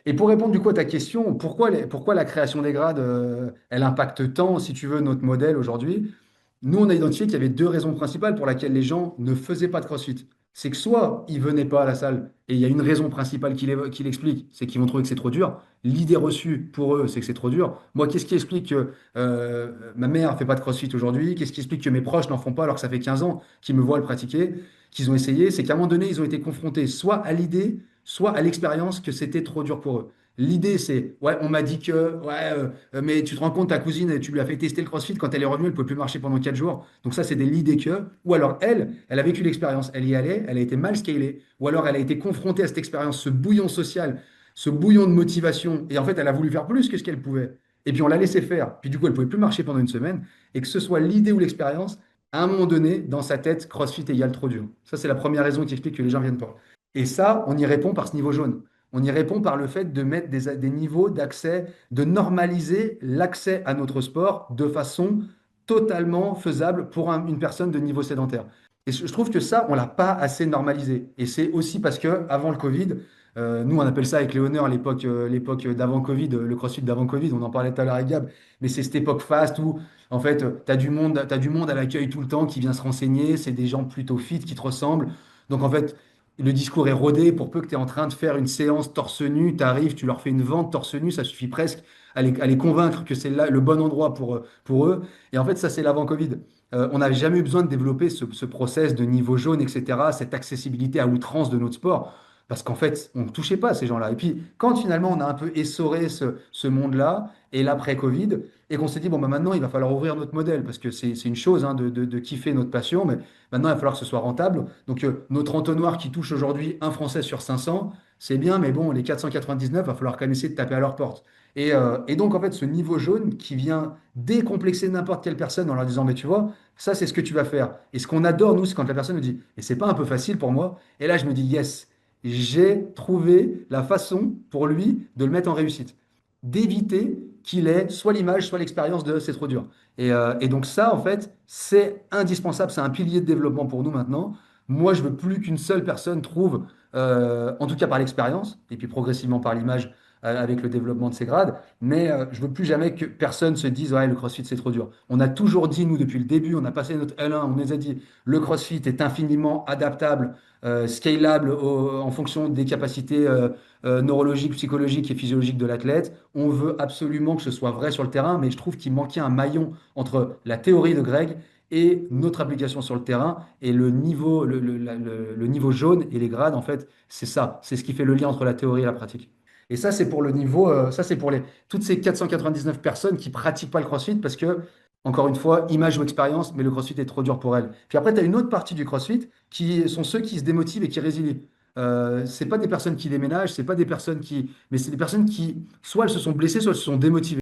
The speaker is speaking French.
Et pour répondre du coup à ta question, pourquoi la création des grades, elle impacte tant, si tu veux, notre modèle aujourd'hui? Nous, on a identifié qu'il y avait deux raisons principales pour lesquelles les gens ne faisaient pas de CrossFit. C'est que soit ils venaient pas à la salle, et il y a une raison principale qui l'explique, c'est qu'ils vont trouver que c'est trop dur. L'idée reçue pour eux, c'est que c'est trop dur. Moi, qu'est-ce qui explique que ma mère fait pas de CrossFit aujourd'hui? Qu'est-ce qui explique que mes proches n'en font pas alors que ça fait 15 ans qu'ils me voient le pratiquer, qu'ils ont essayé? C'est qu'à un moment donné, ils ont été confrontés soit à l'idée, soit à l'expérience que c'était trop dur pour eux. L'idée, c'est, ouais, on m'a dit que, ouais, mais tu te rends compte, ta cousine, tu lui as fait tester le CrossFit quand elle est revenue, elle ne pouvait plus marcher pendant 4 jours. Donc ça, c'est des l'idée que. Ou alors elle a vécu l'expérience, elle y allait, elle a été mal scalée. Ou alors elle a été confrontée à cette expérience, ce bouillon social, ce bouillon de motivation. Et en fait, elle a voulu faire plus que ce qu'elle pouvait. Et puis on l'a laissé faire. Puis du coup, elle ne pouvait plus marcher pendant une semaine. Et que ce soit l'idée ou l'expérience, à un moment donné, dans sa tête, CrossFit égale trop dur. Ça, c'est la première raison qui explique que les gens viennent pas. Et ça, on y répond par ce niveau jaune. On y répond par le fait de mettre des niveaux d'accès, de normaliser l'accès à notre sport de façon totalement faisable pour une personne de niveau sédentaire. Et je trouve que ça, on l'a pas assez normalisé. Et c'est aussi parce que avant le Covid, nous on appelle ça avec Léonard l'époque d'avant Covid, le CrossFit d'avant Covid, on en parlait tout à l'heure avec Gab, mais c'est cette époque fast où en fait t'as du monde à l'accueil tout le temps qui vient se renseigner, c'est des gens plutôt fit qui te ressemblent. Donc en fait, le discours est rodé, pour peu que tu es en train de faire une séance torse nu, tu arrives, tu leur fais une vente torse nu, ça suffit presque à les convaincre que c'est là le bon endroit pour eux. Et en fait, ça, c'est l'avant Covid. On n'avait jamais eu besoin de développer ce process de niveau jaune, etc., cette accessibilité à outrance de notre sport, parce qu'en fait, on ne touchait pas à ces gens-là. Et puis, quand finalement, on a un peu essoré ce monde-là, et l'après-Covid, et qu'on s'est dit, bon, bah, maintenant, il va falloir ouvrir notre modèle, parce que c'est une chose hein, de kiffer notre passion, mais maintenant, il va falloir que ce soit rentable. Donc, notre entonnoir qui touche aujourd'hui un Français sur 500, c'est bien, mais bon, les 499, il va falloir quand même essayer de taper à leur porte. Et donc, en fait, ce niveau jaune qui vient décomplexer n'importe quelle personne en leur disant, mais tu vois, ça, c'est ce que tu vas faire. Et ce qu'on adore, nous, c'est quand la personne nous dit, et c'est pas un peu facile pour moi. Et là, je me dis, yes, j'ai trouvé la façon pour lui de le mettre en réussite. D'éviter qu'il ait soit l'image, soit l'expérience de c'est trop dur. Et donc ça, en fait, c'est indispensable, c'est un pilier de développement pour nous maintenant. Moi, je veux plus qu'une seule personne trouve, en tout cas par l'expérience, et puis progressivement par l'image avec le développement de ses grades, mais je veux plus jamais que personne se dise, ouais, le CrossFit, c'est trop dur. On a toujours dit, nous, depuis le début, on a passé notre L1, on nous a dit, le CrossFit est infiniment adaptable, scalable en fonction des capacités neurologiques, psychologiques et physiologiques de l'athlète. On veut absolument que ce soit vrai sur le terrain, mais je trouve qu'il manquait un maillon entre la théorie de Greg et notre application sur le terrain et le niveau jaune et les grades, en fait, c'est ça. C'est ce qui fait le lien entre la théorie et la pratique. Et ça, c'est pour le niveau, ça, c'est pour toutes ces 499 personnes qui pratiquent pas le CrossFit parce que, encore une fois, image ou expérience, mais le CrossFit est trop dur pour elles. Puis après, tu as une autre partie du CrossFit qui sont ceux qui se démotivent et qui résilient. C'est pas des personnes qui déménagent, c'est pas des personnes qui, mais c'est des personnes qui, soit elles se sont blessées, soit elles se sont démotivées.